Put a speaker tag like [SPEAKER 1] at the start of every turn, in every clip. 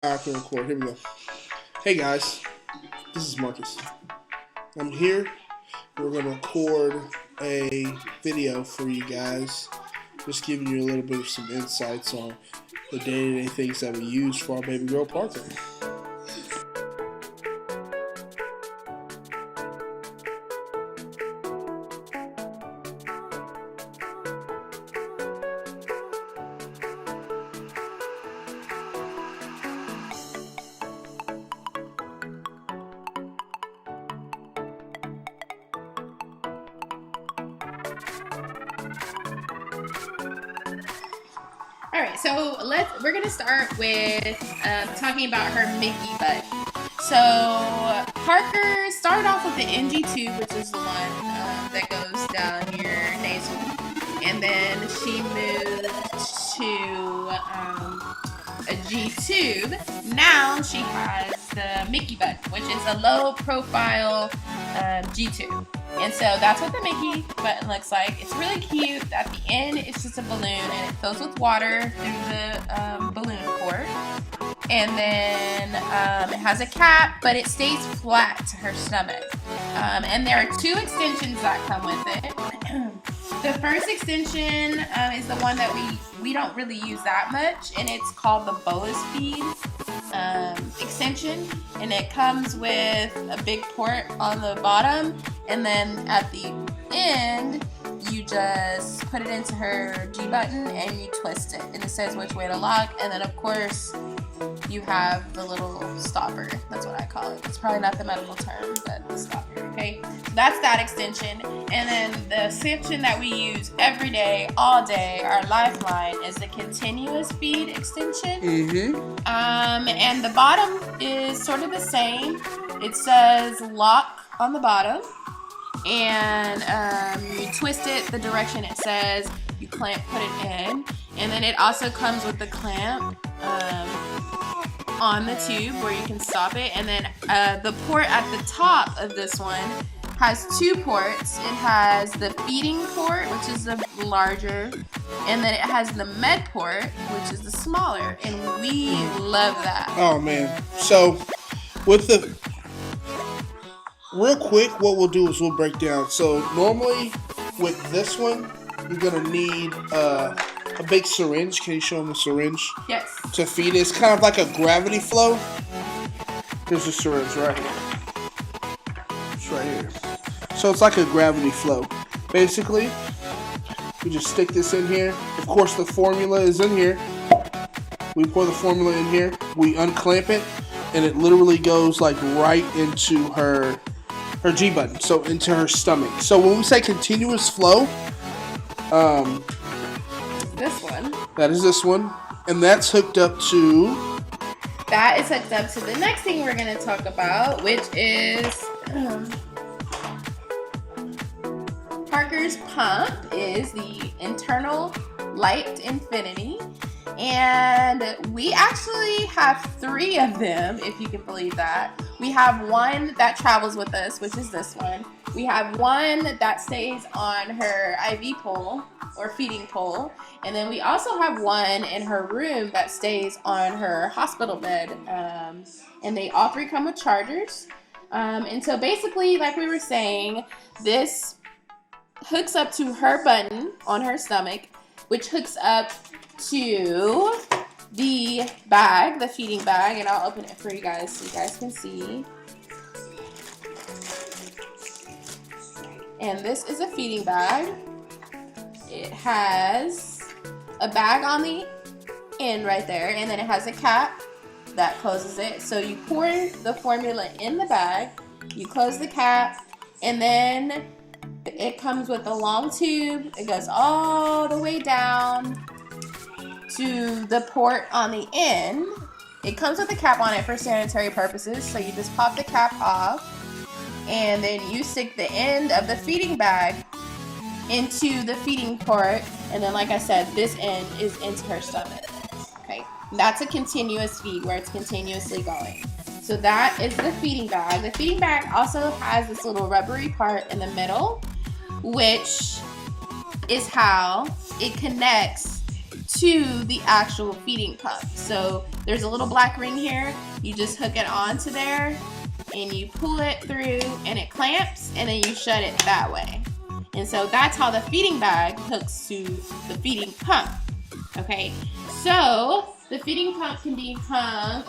[SPEAKER 1] I can record. Here we go. Hey guys, this is Marcus. I'm here. We're gonna record a video for you guys, just giving you a little bit of some insights on the day-to-day things that we use for our baby girl Parker.
[SPEAKER 2] All right, so we're gonna start with talking about her Mickey butt. So Parker started off with the NG tube, which is the one that goes down your nasal, and then she moved to a G tube. Now she has the Mickey butt, which is a low profile G tube. And so that's what the Mickey button looks like. It's really cute. At the end, it's just a balloon, and it fills with water through the balloon port. And then it has a cap, but it stays flat to her stomach. And there are two extensions that come with it. The first extension is the one that we don't really use that much, and it's called the Bolus Feed extension, and it comes with a big port on the bottom, and then at the end you just put it into her G button and you twist it, and it says which way to lock, and then of course you have the little stopper. That's what I call it. It's probably not the medical term, but the stopper, okay? So that's that extension. And then the extension that we use every day, all day, our lifeline, is the continuous feed extension. And the bottom is sort of the same. It says lock on the bottom, and you twist it the direction it says, you put it in, and then it also comes with the clamp on the tube where you can stop it. And then the port at the top of this one has two ports. It has the feeding port, which is the larger, and then it has the med port, which is the smaller, and we love that.
[SPEAKER 1] Oh man. So with the real quick, what we'll do is we'll break down. So normally with this one, you're gonna need a big syringe. Can you show them the syringe?
[SPEAKER 2] Yes.
[SPEAKER 1] To feed it. It's kind of like a gravity flow. There's a syringe right here. It's right here. So it's like a gravity flow. Basically, we just stick this in here. Of course, the formula is in here. We pour the formula in here. We unclamp it, and it literally goes like right into her G button. So into her stomach. So when we say continuous flow,
[SPEAKER 2] This one.
[SPEAKER 1] that is this one, and that's hooked up to.
[SPEAKER 2] That is hooked up to the next thing we're going to talk about, which is Parker's pump is the internal light infinity. And we actually have three of them, if you can believe that. We have one that travels with us, which is this one. We have one that stays on her IV pole or feeding pole. And then we also have one in her room that stays on her hospital bed. And they all three come with chargers. And so basically, like we were saying, this hooks up to her button on her stomach, which hooks up to the bag, the feeding bag, and I'll open it for you guys so you guys can see. And this is a feeding bag. It has a bag on the end right there, and then it has a cap that closes it. So you pour the formula in the bag, you close the cap, and then it comes with a long tube. It goes all the way down to the port on the end. It comes with a cap on it for sanitary purposes, so you just pop the cap off, and then you stick the end of the feeding bag into the feeding port, and then like I said, this end is into her stomach. Okay, that's a continuous feed where it's continuously going. So that is the feeding bag. The feeding bag also has this little rubbery part in the middle, which is how it connects to the actual feeding pump. So there's a little black ring here. You just hook it onto there and you pull it through and it clamps, and then you shut it that way. And so that's how the feeding bag hooks to the feeding pump. Okay, so the feeding bag can be hung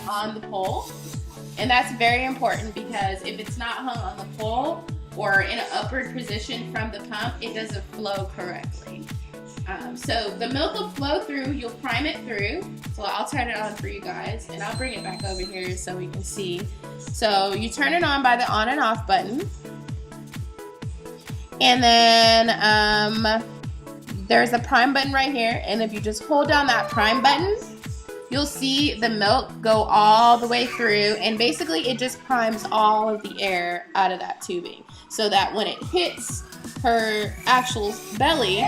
[SPEAKER 2] on the pole. And that's very important because if it's not hung on the pole or in an upward position from the pump, it doesn't flow correctly. So the milk will flow through, you'll prime it through. So I'll turn it on for you guys, and I'll bring it back over here so we can see. So you turn it on by the on and off button. And then there's a prime button right here, and if you just hold down that prime button, you'll see the milk go all the way through, and basically it just primes all of the air out of that tubing so that when it hits her actual belly,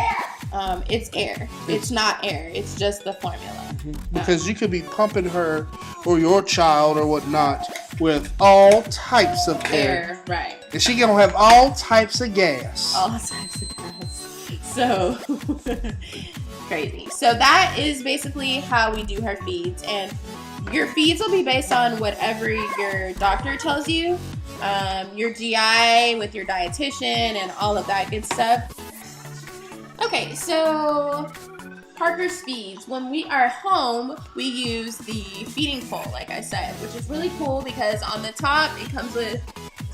[SPEAKER 2] it's air. It's not air, it's just the formula.
[SPEAKER 1] Because you could be pumping her or your child or whatnot with all types of air.
[SPEAKER 2] Right.
[SPEAKER 1] And she gonna have all types of gas.
[SPEAKER 2] All types of gas. So crazy. So that is basically how we do her feeds, and your feeds will be based on whatever your doctor tells you, your GI with your dietitian and all of that good stuff. Okay, so Parker's feeds. When we are home, we use the feeding pole, like I said, which is really cool because on the top it comes with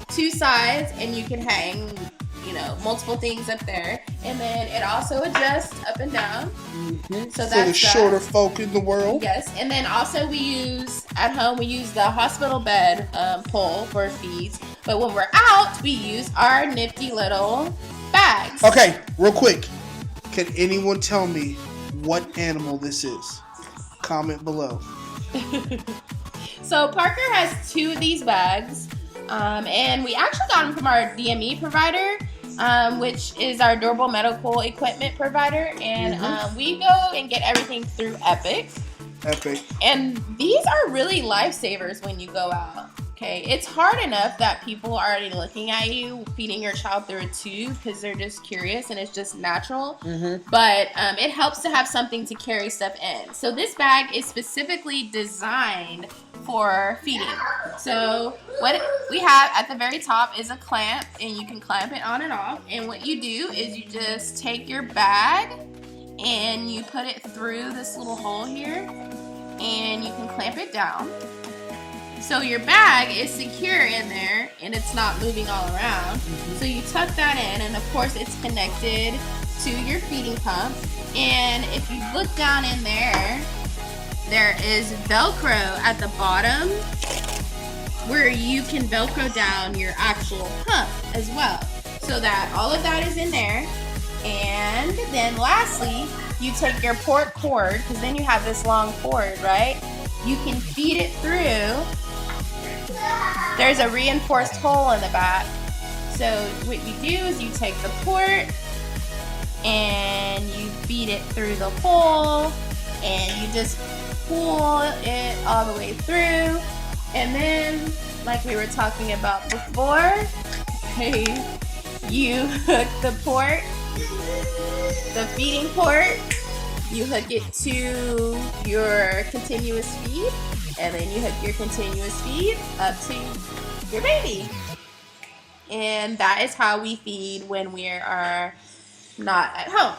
[SPEAKER 2] 2 sides, and you can hang, multiple things up there, and then it also adjusts up and down.
[SPEAKER 1] Mm-hmm.
[SPEAKER 2] So
[SPEAKER 1] for
[SPEAKER 2] that's
[SPEAKER 1] the shorter folk in the world.
[SPEAKER 2] Yes, and then also we use the hospital bed pole for feeds, but when we're out, we use our nifty little bags.
[SPEAKER 1] Okay, real quick, can anyone tell me what animal this is? Comment below.
[SPEAKER 2] So Parker has 2 of these bags, and we actually got them from our DME provider, which is our durable medical equipment provider, and we go and get everything through Epic. And these are really lifesavers when you go out. Okay, it's hard enough that people are already looking at you feeding your child through a tube because they're just curious and it's just natural. But it helps to have something to carry stuff in. So this bag is specifically designed for feeding. So what we have at the very top is a clamp, and you can clamp it on and off. And what you do is you just take your bag and you put it through this little hole here, and you can clamp it down. So your bag is secure in there and it's not moving all around. So you tuck that in, and of course it's connected to your feeding pump. And if you look down in there, there is Velcro at the bottom where you can Velcro down your actual pump as well. So that all of that is in there. And then lastly, you take your port cord, because then you have this long cord, right? You can feed it through. There's a reinforced hole in the back. So what you do is you take the port and you feed it through the hole, and you just pull it all the way through. And then, like we were talking about before, you hook the port, the feeding port, you hook it to your continuous feed, and then you hook your continuous feed up to your baby. And that is how we feed when we are not at home.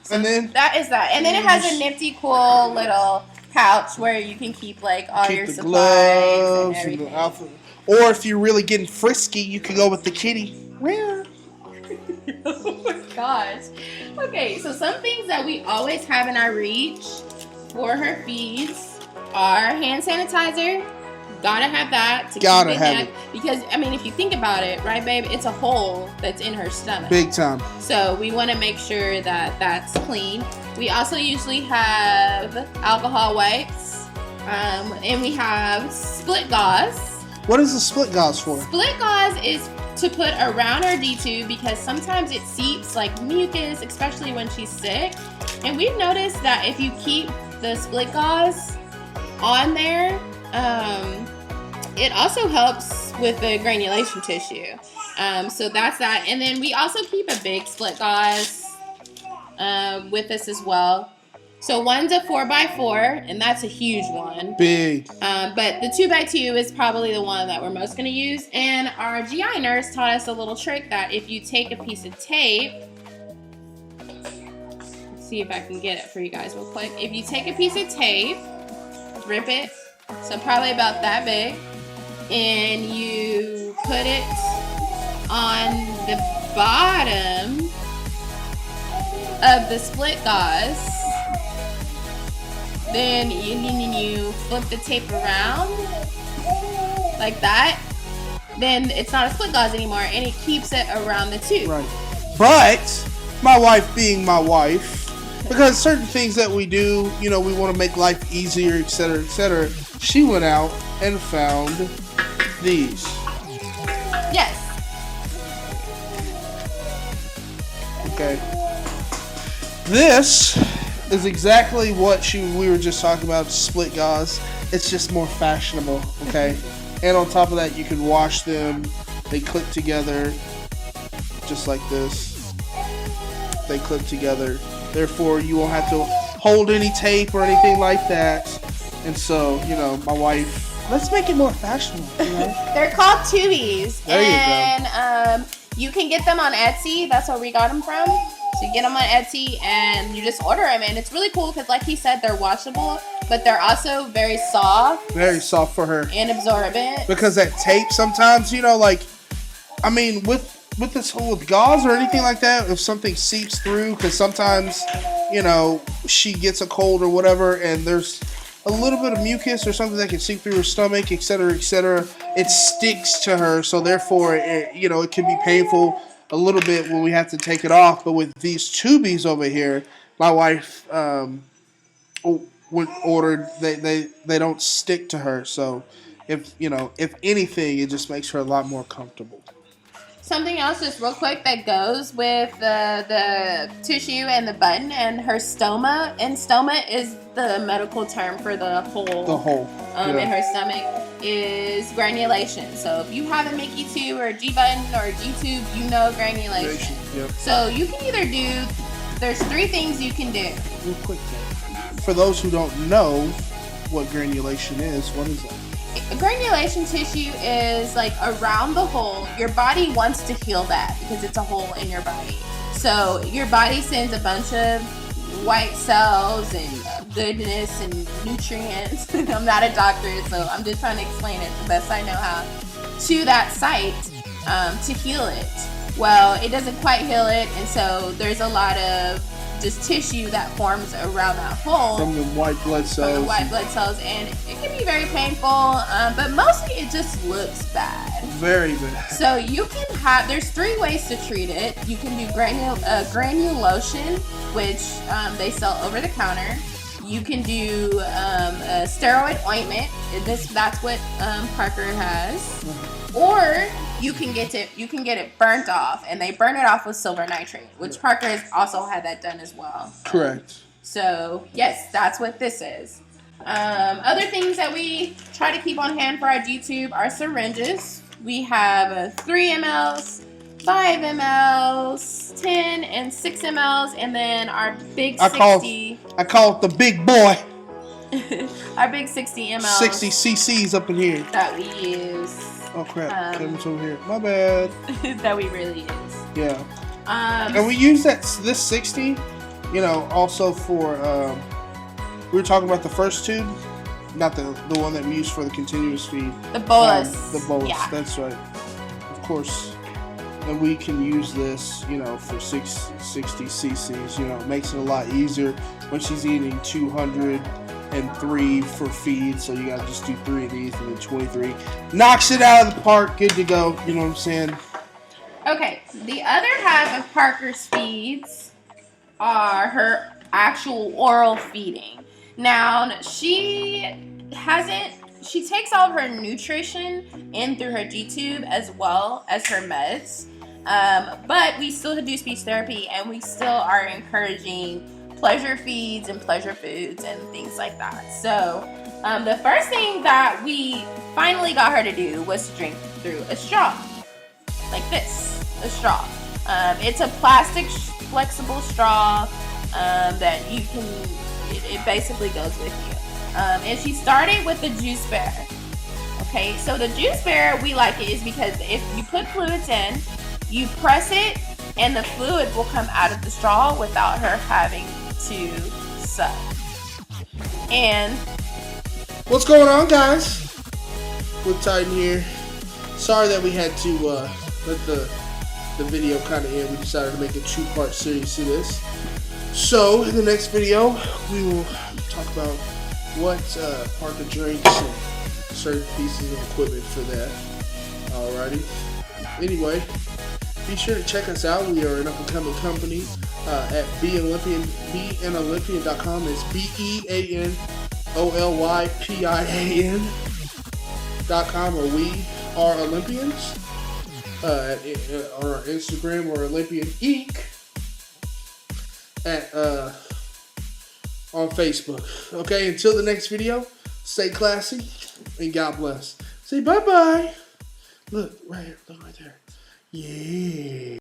[SPEAKER 2] So
[SPEAKER 1] and then
[SPEAKER 2] that is that. And then it has a nifty, cool little pouch where you can keep like all your
[SPEAKER 1] the
[SPEAKER 2] supplies
[SPEAKER 1] gloves
[SPEAKER 2] and everything.
[SPEAKER 1] the outfit. Or if you're really getting frisky, you can go with the kitty.
[SPEAKER 2] Oh my gosh. Okay, so some things that we always have in our reach for her feeds are hand sanitizer. Gotta have that to
[SPEAKER 1] Gotta
[SPEAKER 2] keep
[SPEAKER 1] have it.
[SPEAKER 2] Because I mean, if you think about it, right, babe, it's a hole that's in her stomach.
[SPEAKER 1] Big time.
[SPEAKER 2] So we want to make sure that that's clean. We also usually have alcohol wipes, and we have split gauze.
[SPEAKER 1] What is the split gauze for?
[SPEAKER 2] Split gauze is to put around her D-tube because sometimes it seeps like mucus, especially when she's sick. And we've noticed that if you keep the split gauze on there, it also helps with the granulation tissue. So that's that. And then we also keep a big split gauze with us as well. So one's a 4x4, and that's a huge one.
[SPEAKER 1] Big.
[SPEAKER 2] But the 2x2 is probably the one that we're most going to use. And our GI nurse taught us a little trick that if you take a piece of tape, let's see if I can get it for you guys real quick. If you take a piece of tape, rip it, so probably about that big, and you put it on the bottom of the split gauze, then you flip the tape around like that, then it's not a split gauze anymore, and it keeps it around the tube.
[SPEAKER 1] Right. But my wife being my wife, because certain things that we do, we want to make life easier, etc., she went out and found these.
[SPEAKER 2] Yes.
[SPEAKER 1] Okay. This is exactly what we were just talking about, split gauze. It's just more fashionable, okay? And on top of that, you can wash them. They clip together just like this. They clip together. Therefore, you won't have to hold any tape or anything like that. And so, my wife, let's make it more fashionable.
[SPEAKER 2] They're called tubies.
[SPEAKER 1] There you go.
[SPEAKER 2] And you can get them on Etsy. That's where we got them from. So you get them on Etsy and you just order them. And it's really cool because, like he said, they're washable, but they're also very soft.
[SPEAKER 1] Very soft for her.
[SPEAKER 2] And absorbent.
[SPEAKER 1] Because that tape sometimes, with this whole gauze or anything like that, if something seeps through, because sometimes, she gets a cold or whatever, and there's a little bit of mucus or something that can seep through her stomach, etc., it sticks to her, so therefore, it can be painful a little bit when we have to take it off. But with these tubies over here, my wife ordered, they don't stick to her, so if anything, it just makes her a lot more comfortable.
[SPEAKER 2] Something else just real quick that goes with the tissue and the button and her stoma. And stoma is the medical term for the hole.
[SPEAKER 1] The hole.
[SPEAKER 2] In her stomach is granulation. So if you have a Mickey 2 or a G button or a G tube, granulation.
[SPEAKER 1] Yep.
[SPEAKER 2] So you can either there's 3 things you can do.
[SPEAKER 1] Real quick, for those who don't know what granulation is, what is that?
[SPEAKER 2] Granulation tissue is like around the hole. Your body wants to heal that because it's a hole in your body. So your body sends a bunch of white cells and goodness and nutrients. I'm not a doctor, so I'm just trying to explain it the best I know how to that site to heal it. Well, it doesn't quite heal it, and so there's a lot of just tissue that forms around that hole
[SPEAKER 1] from the white blood cells.
[SPEAKER 2] And it can be very painful, but mostly it just looks bad.
[SPEAKER 1] Very bad.
[SPEAKER 2] So you can there's 3 ways to treat it. You can do granulation, which they sell over the counter. You can do a steroid ointment. That's what Parker has. Or you can get it burnt off, and they burn it off with silver nitrate, which Parker has also had that done as well.
[SPEAKER 1] Correct.
[SPEAKER 2] So yes, that's what this is. Other things that we try to keep on hand for our G-tube are syringes. We have 3 mLs, 5 mLs, 10 and 6 mLs, and then our big 60.
[SPEAKER 1] I call it the big boy.
[SPEAKER 2] Our big 60 mLs.
[SPEAKER 1] 60 cc's up in here.
[SPEAKER 2] That we use.
[SPEAKER 1] Oh crap! Kevin's over here. My bad.
[SPEAKER 2] That we really use.
[SPEAKER 1] Yeah. And we use this 60, also for. We were talking about the first tube, not the one that we use for the continuous feed.
[SPEAKER 2] The bolus.
[SPEAKER 1] The bolus.
[SPEAKER 2] Yeah.
[SPEAKER 1] That's right. Of course. And we can use this, for 60 cc's. It makes it a lot easier when she's eating 203 for feed. So you gotta just do 3 of these and then 23. Knocks it out of the park. Good to go. You know what I'm saying?
[SPEAKER 2] Okay. The other half of Parker's feeds are her actual oral feeding. Now she takes all of her nutrition in through her G-tube as well as her meds. But we still do speech therapy, and we still are encouraging pleasure feeds and pleasure foods and things like that. So the first thing that we finally got her to do was to drink through a straw, like this, a straw. It's a plastic flexible straw. that you can. It basically goes with you. And she started with the juice bear. Okay, so the juice bear, we like it is because if you put fluids in, you press it, and the fluid will come out of the straw without her having to suck. And
[SPEAKER 1] what's going on, guys? With Titan here. Sorry that we had to let the video kind of end. We decided to make a 2-part series to this. So in the next video, we will talk about what Parker drinks and certain pieces of equipment for that. Alrighty. Anyway, be sure to check us out. We are an up-and-coming company at beanolympian.com. It's BEANOLYPIAN.com, or We Are Olympians. On our Instagram, or Olympian Inc. On Facebook. Okay, until the next video, stay classy and God bless. Say bye-bye. Look, right here. Look right there. Yeah.